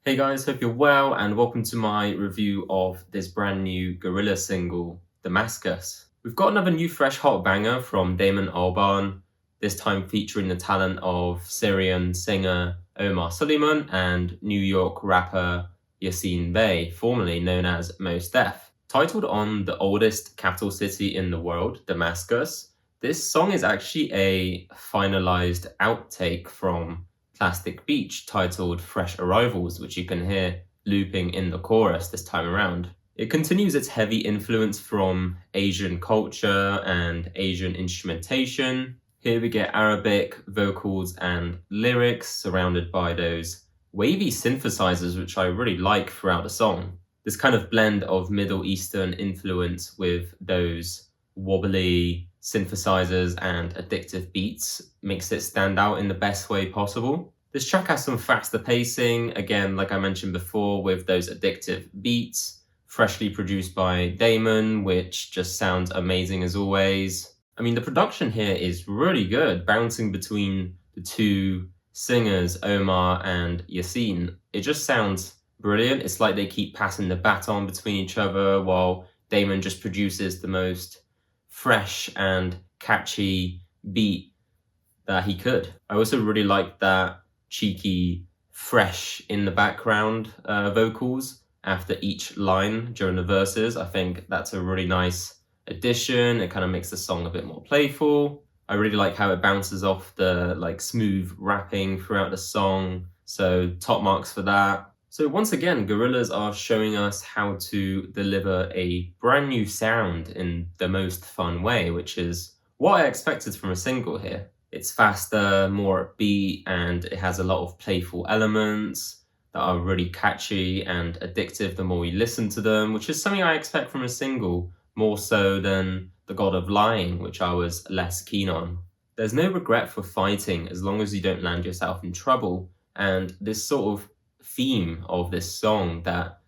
Hey guys, hope you're well and welcome to my review of this brand new Gorillaz single, Damascus. We've got another new fresh hot banger from Damon Albarn, this time featuring the talent of Syrian singer Omar Suleiman and New York rapper Yassine Bey, formerly known as Mos Def. Titled on the oldest capital city in the world, Damascus, this song is actually a finalized outtake from Plastic Beach titled Fresh Arrivals, which you can hear looping in the chorus this time around. It continues its heavy influence from Asian culture and Asian instrumentation. Here we get Arabic vocals and lyrics surrounded by those wavy synthesizers, which I really like throughout the song. This kind of blend of Middle Eastern influence with those wobbly synthesizers and addictive beats makes it stand out in the best way possible. This track has some faster pacing, again, like I mentioned before, with those addictive beats, freshly produced by Damon, which just sounds amazing as always. I mean, the production here is really good, bouncing between the two singers, Omar and Yassine. It just sounds brilliant. It's like they keep passing the baton between each other while Damon just produces the most fresh and catchy beat that he could. I also really like that cheeky fresh in the background vocals after each line during the verses. I think that's a really nice addition. It kind of makes the song a bit more playful. I really like how it bounces off the smooth rapping throughout the song. So top marks for that. So once again, Gorillaz are showing us how to deliver a brand new sound in the most fun way, which is what I expected from a single here. It's faster, more upbeat, and it has a lot of playful elements that are really catchy and addictive the more we listen to them, which is something I expect from a single, more so than The God of Lying, which I was less keen on. There's no regret for fighting as long as you don't land yourself in trouble, and this sort of theme of this song that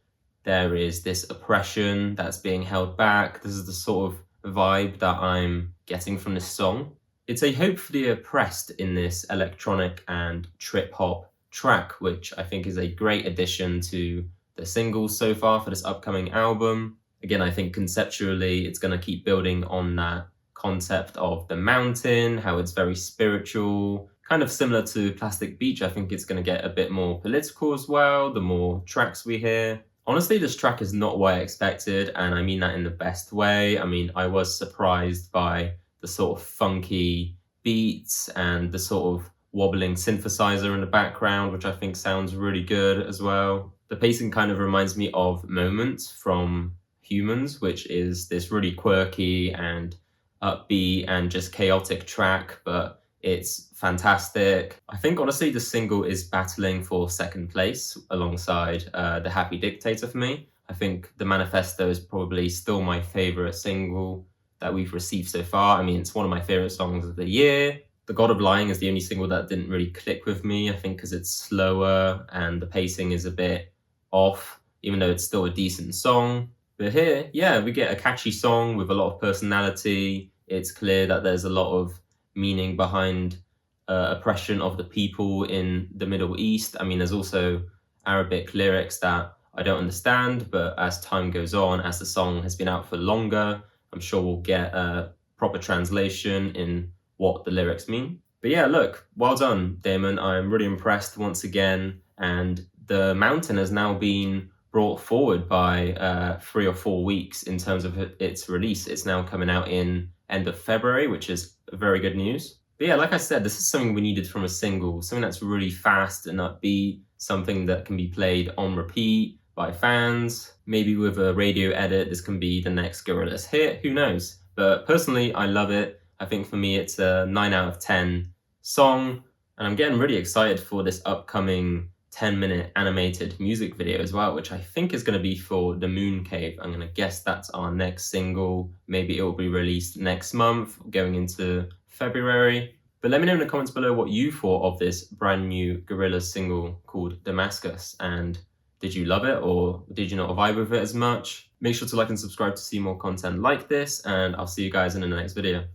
there is this oppression that's being held back. This is the sort of vibe that I'm getting from this song. It's a hope for the oppressed in this electronic and trip hop track, which I think is a great addition to the singles so far for this upcoming album. Again, I think conceptually it's going to keep building on that concept of the mountain, how it's very spiritual, kind of similar to Plastic Beach. I think it's going to get a bit more political as well, the more tracks we hear. Honestly, this track is not what I expected, and I mean that in the best way. I mean, I was surprised by the sort of funky beats and the sort of wobbling synthesizer in the background, which I think sounds really good as well. The pacing kind of reminds me of Moments from Humans, which is this really quirky and upbeat and just chaotic track, but it's fantastic. I think honestly the single is battling for second place alongside The Happy Dictator for me. I think The Manifesto is probably still my favorite single that we've received so far. I mean, it's one of my favorite songs of the year. The God of Lying is the only single that didn't really click with me, I think because it's slower and the pacing is a bit off, even though it's still a decent song. But here, yeah, we get a catchy song with a lot of personality. It's clear that there's a lot of meaning behind oppression of the people in the Middle East. I mean, there's also Arabic lyrics that I don't understand, but as time goes on, as the song has been out for longer, I'm sure we'll get a proper translation in what the lyrics mean. But yeah, look, well done, Damon. I'm really impressed once again. And the mountain has now been brought forward by 3 or 4 weeks in terms of its release. It's now coming out in end of February, which is very good news. But yeah, like I said, this is something we needed from a single, something that's really fast and upbeat, something that can be played on repeat by fans. Maybe with a radio edit, this can be the next Gorillaz hit, who knows? But personally, I love it. I think for me, it's a 9 out of 10 song, and I'm getting really excited for this upcoming 10-minute animated music video as well, which I think is going to be for The Moon Cave. I'm going to guess that's our next single. Maybe it will be released next month, going into February. But let me know in the comments below what you thought of this brand new Gorillaz single called Damascus, and did you love it or did you not vibe with it as much? Make sure to like and subscribe to see more content like this, and I'll see you guys in the next video.